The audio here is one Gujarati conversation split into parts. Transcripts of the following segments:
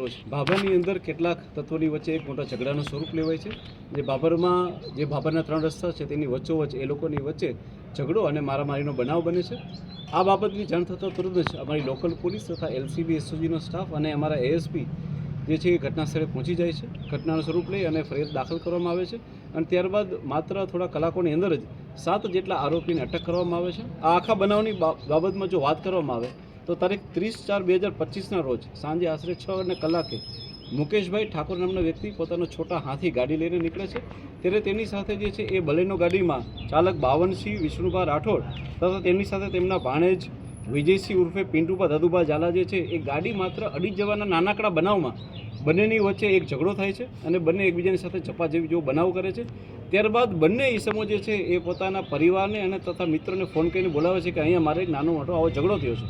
રોજ ભાભરની અંદર કેટલાક તત્વોની વચ્ચે એક મોટા ઝઘડાનું સ્વરૂપ લેવાય છે. જે ભાભરના 3 રસ્તા છે તેની વચ્ચોવચ્ચ એ લોકોની વચ્ચે ઝઘડો અને મારામારીનો બનાવ બને છે. આ બાબતની જાણ થતાં તુરંત જ અમારી લોકલ પોલીસ તથા એલસીબી એસઓજીનો સ્ટાફ અને અમારા એએસપી જે છે એ ઘટના સ્થળે પહોંચી જાય છે. ઘટનાનું સ્વરૂપ લઈ અને ફરિયાદ દાખલ કરવામાં આવે છે અને ત્યારબાદ માત્ર થોડા કલાકોની અંદર જ 7 જેટલા આરોપીને અટક કરવામાં આવે છે. આ આખા બનાવની બાબતમાં જો વાત કરવામાં આવે તો તારીખ 30/4/2025ના રોજ સાંજે આશરે 6 કલાકે મુકેશભાઈ ઠાકોર નામના વ્યક્તિ પોતાનો છોટા હાથી ગાડી લઈને નીકળે છે. ત્યારે તેની સાથે જે છે એ બલેનો ગાડીમાં ચાલક બાવનસિંહ વિષ્ણુભા રાઠોડ તથા તેમની સાથે તેમના ભાણેજ વિજયસિંહ ઉર્ફે પિન્ટુભા દાદુભા ઝાલા જે છે એ ગાડી માત્ર અડી જવાના નાનકડા બનાવમાં બંનેની વચ્ચે એક ઝઘડો થાય છે અને બંને એકબીજાની સાથે ઝપાઝપી જેવો બનાવ કરે છે. ત્યારબાદ બંને ઈસમો જે છે એ પોતાના પરિવારને અને તથા મિત્રોને ફોન કરીને બોલાવે છે કે અહીંયા મારે એક નાનો મોટો આવો ઝઘડો થયો છે.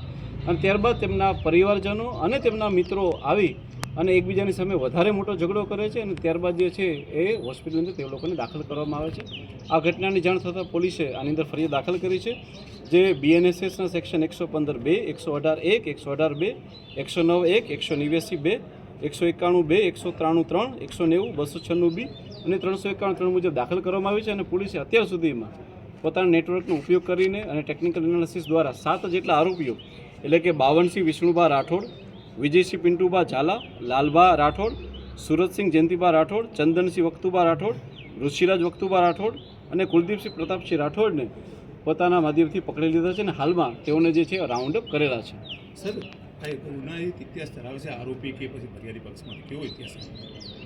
અને ત્યારબાદ તેમના પરિવારજનો અને તેમના મિત્રો આવી અને એકબીજાની સામે વધારે મોટો ઝઘડો કરે છે અને ત્યારબાદ જે છે એ હોસ્પિટલની અંદર તે લોકોને દાખલ કરવામાં આવે છે. આ ઘટનાની જાણ થતાં પોલીસે આની અંદર ફરિયાદ દાખલ કરી છે. જે BNSSના સેક્શન 115(2), 118(1), 118(2), 109(1), 189(2), 191(2), 193(3), 190, 296(b) અને 351(3) મુજબ દાખલ કરવામાં આવી છે. અને પોલીસે અત્યાર સુધીમાં પોતાના નેટવર્કનો ઉપયોગ કરીને અને ટેકનિકલ એનાલિસિસ દ્વારા 7 જેટલા આરોપીઓ એટલે કે બાવનસિંહ વિષ્ણુભા રાઠોડ, વિજયસિંહ પિન્ટુભા ઝાલા, લાલભા રાઠોડ, સુરતસિંહ જયંતિભા રાઠોડ, ચંદનસિંહ વખતુભા રાઠોડ, ઋષિરાજ વખતુભા રાઠોડ અને કુલદીપસિંહ પ્રતાપસિંહ રાઠોડને પોતાના માધ્યમથી પકડી લીધા છે અને હાલમાં તેઓને જે છે રાઉન્ડ અપ કરેલા છે. સર, આ ગુનાહિત ઇતિહાસ ધરાવે છે આરોપી કે પછી ફરિયાદી પક્ષમાં કેવો ઇતિહાસ?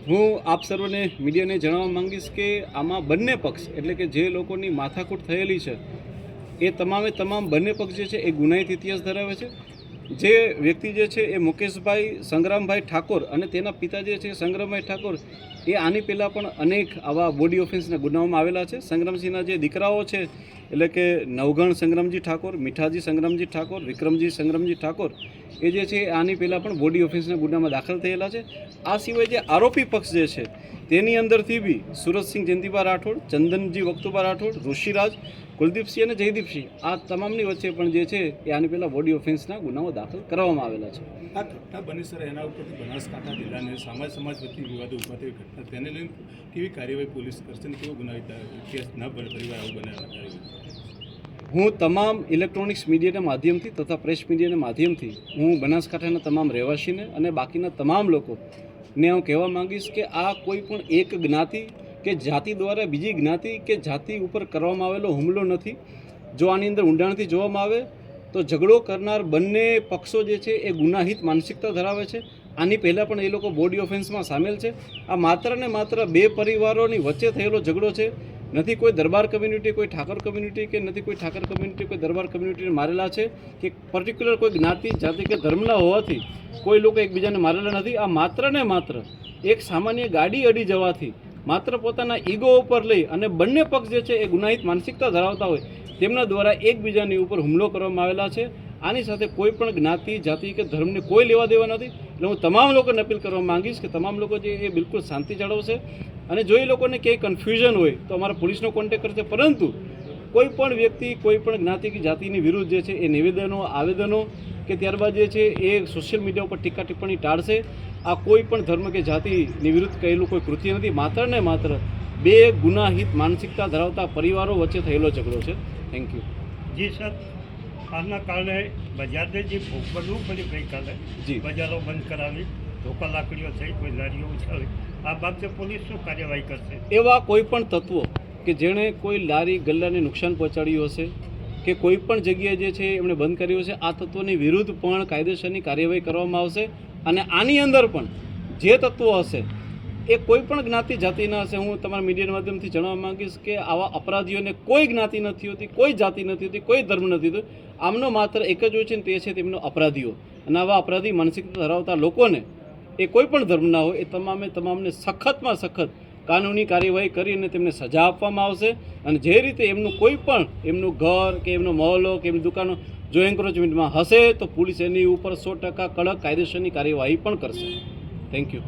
હું આપ સર્વને મીડિયાને જણાવવા માંગીશ કે આમાં બંને પક્ષ એટલે કે જે લોકોની માથાકૂટ થયેલી છે એ તમામ બંને પક્ષ જે છે એ ગુનાહિત ઇતિહાસ ધરાવે છે. જે વ્યક્તિ જે છે એ મુકેશભાઈ સંગ્રામભાઈ ઠાકોર અને તેના પિતા જે છે સંગ્રામભાઈ ઠાકોર એ આની પહેલાં પણ અનેક આવા બોડી ઓફેન્સના ગુનાઓમાં આવેલા છે. સંગ્રામસિંહના જે દીકરાઓ છે એટલે કે નવગણ સંગ્રામજી ઠાકોર, મીઠાજી સંગ્રામજી ઠાકોર, વિક્રમજી સંગ્રામજી ઠાકોર એ જે છે આની પહેલાં પણ બોડી ઓફેન્સના ગુનામાં દાખલ થયેલા છે. આ સિવાય જે આરોપી પક્ષ જે છે તેની અંદરથી બી સુરતસિંહ જયંતિભા રાઠોડ, ચંદનજી વખતુભા રાઠોડ, ઋષિરાજ, કુલદીપસિંહ અને જયદીપસિંહ આ તમામની વચ્ચે પણ જે છે એ આની પહેલાં બોડી ઓફેન્સના ગુનાઓ દાખલ કરવામાં આવેલા છે. આ ઘટના બની સર એના ઉપરથી બનાસકાંઠા જિલ્લાને સમાજ વચ્ચે વિવાદો ઉભા થઈ ઘટના તેને લઈને કેવી કાર્યવાહી પોલીસ કરશે અને કેવો ગુનાહિત કેસ ન બને પરિવાર આવું બનાવેલા? હું તમામ ઇલેક્ટ્રોનિક્સ મીડિયાના માધ્યમથી તથા પ્રેસ મીડિયાના માધ્યમથી હું બનાસકાંઠાના તમામ રહેવાસીને અને બાકીના તમામ લોકોને હું કહેવા માંગીશ કે આ કોઈ પણ એક જ્ઞાતિ કે જાતિ દ્વારા બીજી જ્ઞાતિ કે જાતિ ઉપર કરવામાં આવેલો હુમલો નથી. જો આની અંદર ઊંડાણથી જોવામાં આવે તો ઝઘડો કરનાર બંને પક્ષો જે છે એ ગુનાહિત માનસિકતા ધરાવે છે. આની પહેલાં પણ એ લોકો બોડી ઓફેન્સમાં સામેલ છે. આ માત્ર ને માત્ર બે પરિવારોની વચ્ચે થયેલો ઝઘડો છે. નથી કોઈ દરબાર કમ્યુનિટી, કોઈ ઠાકર કમ્યુનિટી કે નથી કોઈ ઠાકર કમ્યુનિટી કોઈ દરબાર કમ્યુનિટીને મારેલા છે કે પર્ટિક્યુલર કોઈ જ્ઞાતિ જાતિ કે ધર્મના હોવાથી કોઈ લોકો એકબીજાને મારેલા નથી. આ માત્ર ને માત્ર એક સામાન્ય ગાડી અડી જવાથી માત્ર પોતાના ઈગો ઉપર લઈ અને બંને પક્ષ જે છે એ ગુનાહિત માનસિકતા ધરાવતા હોય તેમના દ્વારા એકબીજાની ઉપર હુમલો કરવામાં આવેલા છે. આની સાથે કોઈ પણ જ્ઞાતિ જાતિ કે ધર્મને કોઈ લેવા દેવા નથી. એટલે હું તમામ લોકોને અપીલ કરવા માંગીશ કે તમામ લોકો જે એ બિલકુલ શાંતિ જાળવશે અને જો એ લોકોને ક્યાંય કન્ફ્યુઝન હોય તો અમારા પોલીસનો કોન્ટેક્ટ કરશે. પરંતુ કોઈ પણ વ્યક્તિ કોઈ પણ જ્ઞાતિ કે જાતિની વિરુદ્ધ જે છે એ નિવેદનો, આવેદનો કે ત્યારબાદ જે છે એ સોશિયલ મીડિયા ઉપર ટીકા ટિપ્પણી ટાળશે. આ કોઈ પણ ધર્મ કે જાતિની વિરુદ્ધ કહેલું કોઈ કૃત્ય નથી. માત્ર ને માત્ર બે ગુનાહિત માનસિકતા ધરાવતા પરિવારો વચ્ચે થયેલો ઝઘડો છે. Thank you. જી સર, આના કારણે બજારને જે ભોગ બનવું પડ્યું ગઈકાલે, બજારો બંધ કરાવી, ધોકા લાકડીઓ થઈ, કોઈ લારીઓ ઉછાળી, આ બાબતે પોલીસ શું કાર્યવાહી કરશે? એવા કોઈ પણ તત્વો કે જેણે કોઈ લારી ગલ્લાને નુકસાન પહોંચાડ્યું હશે કે કોઈ પણ જગ્યાએ જે છે એમણે બંધ કર્યું હશે, આ તત્વોની વિરુદ્ધ પણ કાયદેસરની કાર્યવાહી કરવામાં આવશે. અને આની અંદર પણ જે તત્વો હશે એ કોઈ પણ જ્ઞાતિ જાતિના હશે. હું તમારા મીડિયાના માધ્યમથી જણાવવા માંગીશ કે આવા અપરાધીઓને કોઈ જ્ઞાતિ નથી હોતી, કોઈ જાતિ નથી હોતી, કોઈ ધર્મ નથી હોતો. આમનો માત્ર એક જ હોય છે ને તે છે તેમનો અપરાધીઓ. અને આવા અપરાધી માનસિકતા ધરાવતા લોકોને એ કોઈ પણ ધર્મના હોય એ તમામને સખતમાં સખત કાનૂની કાર્યવાહી કરી અને તેમને સજા આપવામાં આવશે. અને જે રીતે એમનું કોઈ પણ એમનું ઘર કે એમનો મહોલ્લો કે એમની દુકાનો જો એન્ક્રોચમેન્ટમાં હશે તો પોલીસ એની ઉપર 100% કડક કાયદેસરની કાર્યવાહી પણ કરશે. Thank you.